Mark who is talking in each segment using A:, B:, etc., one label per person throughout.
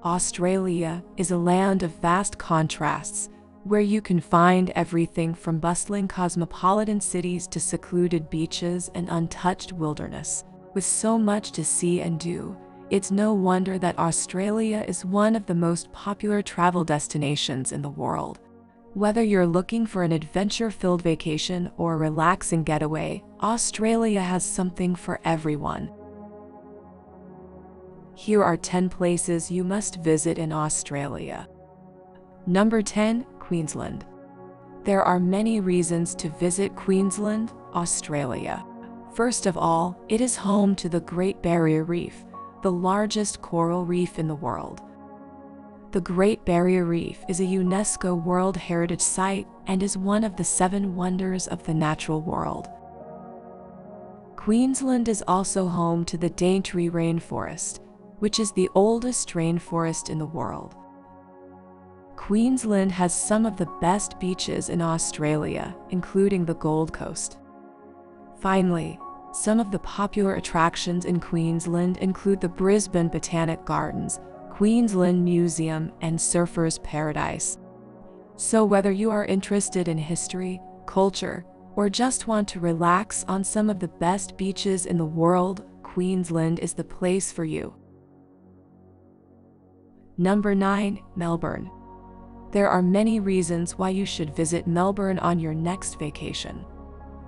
A: Australia is a land of vast contrasts, where you can find everything from bustling cosmopolitan cities to secluded beaches and untouched wilderness. With so much to see and do, it's no wonder that Australia is one of the most popular travel destinations in the world. Whether you're looking for an adventure-filled vacation or a relaxing getaway, Australia has something for everyone. Here are 10 places you must visit in Australia. Number 10. Queensland. There are many reasons to visit Queensland, Australia. First of all, it is home to the Great Barrier Reef, the largest coral reef in the world. The Great Barrier Reef is a UNESCO World Heritage Site and is one of the 7 wonders of the natural world. Queensland is also home to the Daintree Rainforest, which is the oldest rainforest in the world. Queensland has some of the best beaches in Australia, including the Gold Coast. Finally, some of the popular attractions in Queensland include the Brisbane Botanic Gardens, Queensland Museum, and Surfers Paradise. So whether you are interested in history, culture, or just want to relax on some of the best beaches in the world, Queensland is the place for you. Number 9. Melbourne. There are many reasons why you should visit Melbourne on your next vacation.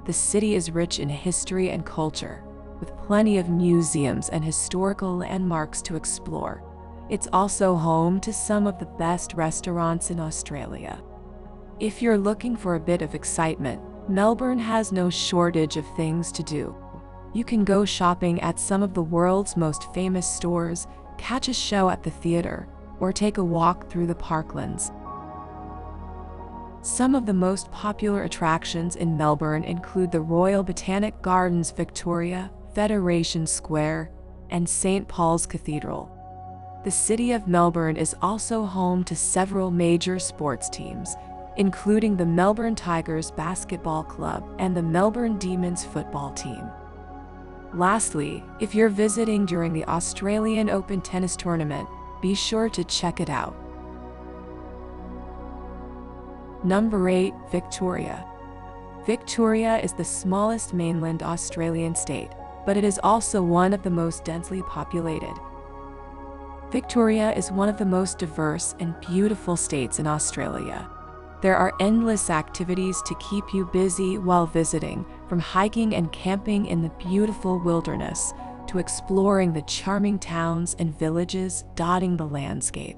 A: The city is rich in history and culture, with plenty of museums and historical landmarks to explore. It's also home to some of the best restaurants in Australia. If you're looking for a bit of excitement, Melbourne has no shortage of things to do. You can go shopping at some of the world's most famous stores, catch a show at the theater, or take a walk through the parklands. Some of the most popular attractions in Melbourne include the Royal Botanic Gardens Victoria, Federation Square, and St. Paul's Cathedral. The city of Melbourne is also home to several major sports teams, including the Melbourne Tigers Basketball Club and the Melbourne Demons football team. Lastly, if you're visiting during the Australian Open tennis tournament, be sure to check it out. Number 8. Victoria. Victoria is the smallest mainland Australian state, but it is also one of the most densely populated. Victoria is one of the most diverse and beautiful states in Australia. There are endless activities to keep you busy while visiting, from hiking and camping in the beautiful wilderness to exploring the charming towns and villages dotting the landscape.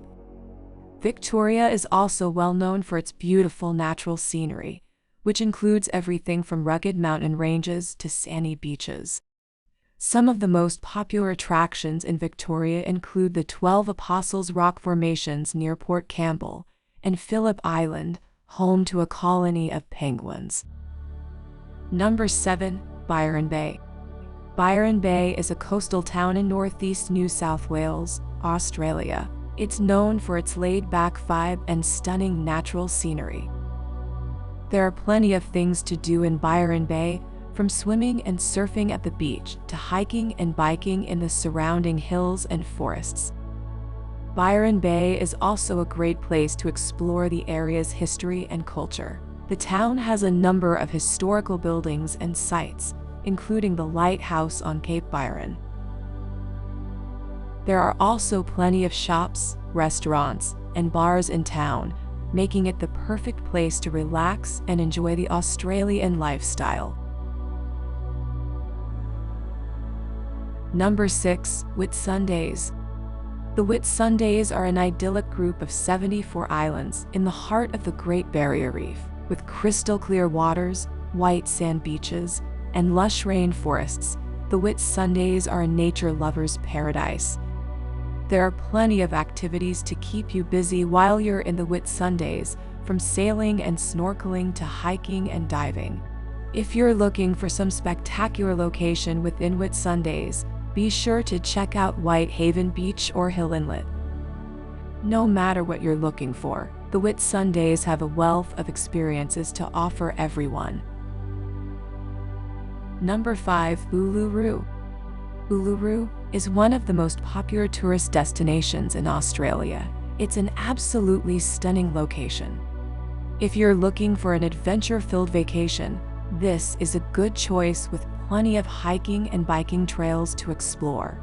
A: Victoria is also well known for its beautiful natural scenery, which includes everything from rugged mountain ranges to sandy beaches. Some of the most popular attractions in Victoria include the 12 Apostles Rock formations near Port Campbell and Phillip Island, home to a colony of penguins. Number 7. Byron Bay. Byron Bay is a coastal town in northeast New South Wales, Australia. It's known for its laid-back vibe and stunning natural scenery. There are plenty of things to do in Byron Bay, from swimming and surfing at the beach to hiking and biking in the surrounding hills and forests. Byron Bay is also a great place to explore the area's history and culture. The town has a number of historical buildings and sites, including the lighthouse on Cape Byron. There are also plenty of shops, restaurants, and bars in town, making it the perfect place to relax and enjoy the Australian lifestyle. Number 6. Whitsundays. The Whitsundays are an idyllic group of 74 islands in the heart of the Great Barrier Reef, with crystal-clear waters, white sand beaches, and lush rainforests. The Whitsundays are a nature lover's paradise. There are plenty of activities to keep you busy while you're in the Whitsundays, from sailing and snorkeling to hiking and diving. If you're looking for some spectacular location within Whitsundays, be sure to check out Whitehaven Beach or Hill Inlet. No matter what you're looking for, the Whitsundays have a wealth of experiences to offer everyone. Number 5. Uluru. Uluru is one of the most popular tourist destinations in Australia. It's an absolutely stunning location. If you're looking for an adventure-filled vacation, this is a good choice with plenty of hiking and biking trails to explore.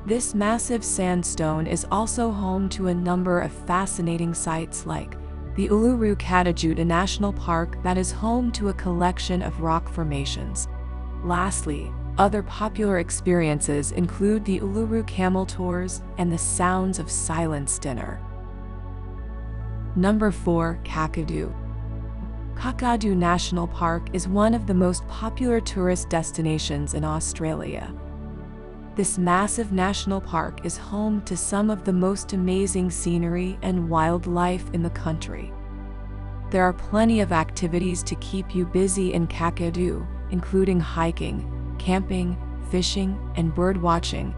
A: This massive sandstone is also home to a number of fascinating sites like the Uluru-Kata National Park that is home to a collection of rock formations. Lastly, other popular experiences include the Uluru Camel Tours and the Sounds of Silence Dinner. Number 4. Kakadu. Kakadu National Park is one of the most popular tourist destinations in Australia. This massive national park is home to some of the most amazing scenery and wildlife in the country. There are plenty of activities to keep you busy in Kakadu, including hiking, camping, fishing, and bird watching.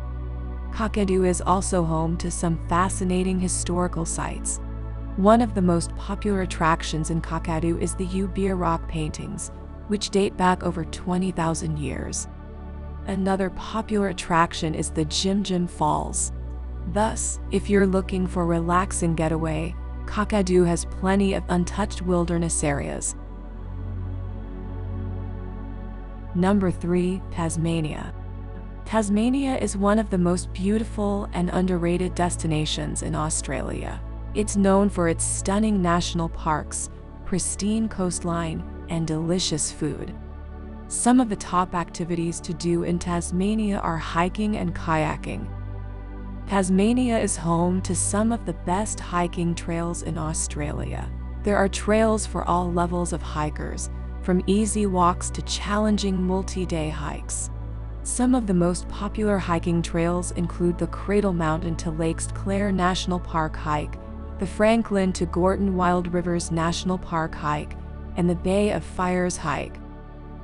A: Kakadu is also home to some fascinating historical sites. One of the most popular attractions in Kakadu is the Ubia rock paintings, which date back over 20,000 years. Another popular attraction is the Jim Jim Falls. Thus, if you're looking for a relaxing getaway, Kakadu has plenty of untouched wilderness areas. Number 3. Tasmania. Tasmania is one of the most beautiful and underrated destinations in Australia. It's known for its stunning national parks, pristine coastline, and delicious food. Some of the top activities to do in Tasmania are hiking and kayaking. Tasmania is home to some of the best hiking trails in Australia. There are trails for all levels of hikers, from easy walks to challenging multi-day hikes. Some of the most popular hiking trails include the Cradle Mountain to Lakes Clare National Park hike, the Franklin to Gorton Wild Rivers National Park hike, and the Bay of Fires hike.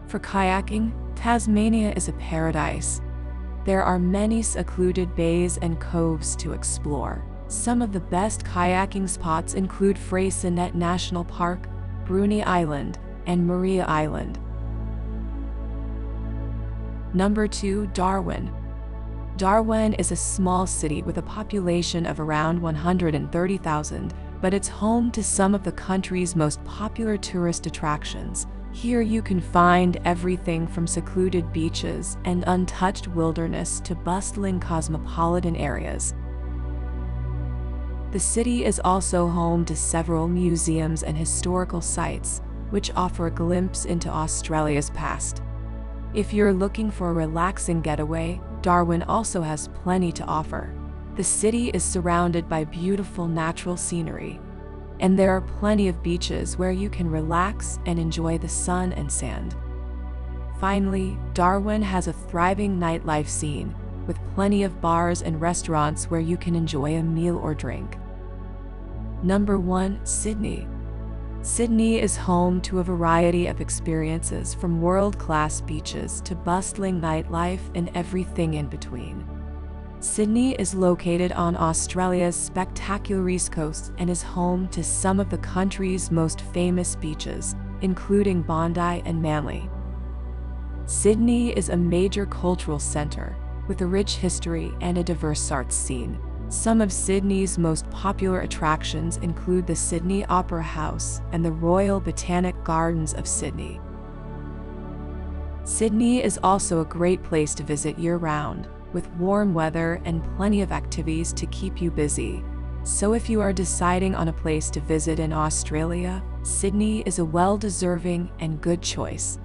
A: For kayaking, Tasmania is a paradise. There are many secluded bays and coves to explore. Some of the best kayaking spots include Freycinet National Park, Bruny Island, and Maria Island. Number 2. Darwin. Darwin is a small city with a population of around 130,000, but it's home to some of the country's most popular tourist attractions. Here you can find everything from secluded beaches and untouched wilderness to bustling cosmopolitan areas. The city is also home to several museums and historical sites, which offer a glimpse into Australia's past. If you're looking for a relaxing getaway, Darwin also has plenty to offer. The city is surrounded by beautiful natural scenery, and there are plenty of beaches where you can relax and enjoy the sun and sand. Finally, Darwin has a thriving nightlife scene, with plenty of bars and restaurants where you can enjoy a meal or drink. Number 1. Sydney. Sydney is home to a variety of experiences from world-class beaches to bustling nightlife and everything in between. Sydney is located on Australia's spectacular east coast and is home to some of the country's most famous beaches, including Bondi and Manly. Sydney is a major cultural centre, with a rich history and a diverse arts scene. Some of Sydney's most popular attractions include the Sydney Opera House and the Royal Botanic Gardens of Sydney. Sydney is also a great place to visit year-round, with warm weather and plenty of activities to keep you busy. So if you are deciding on a place to visit in Australia, Sydney is a well-deserving and good choice.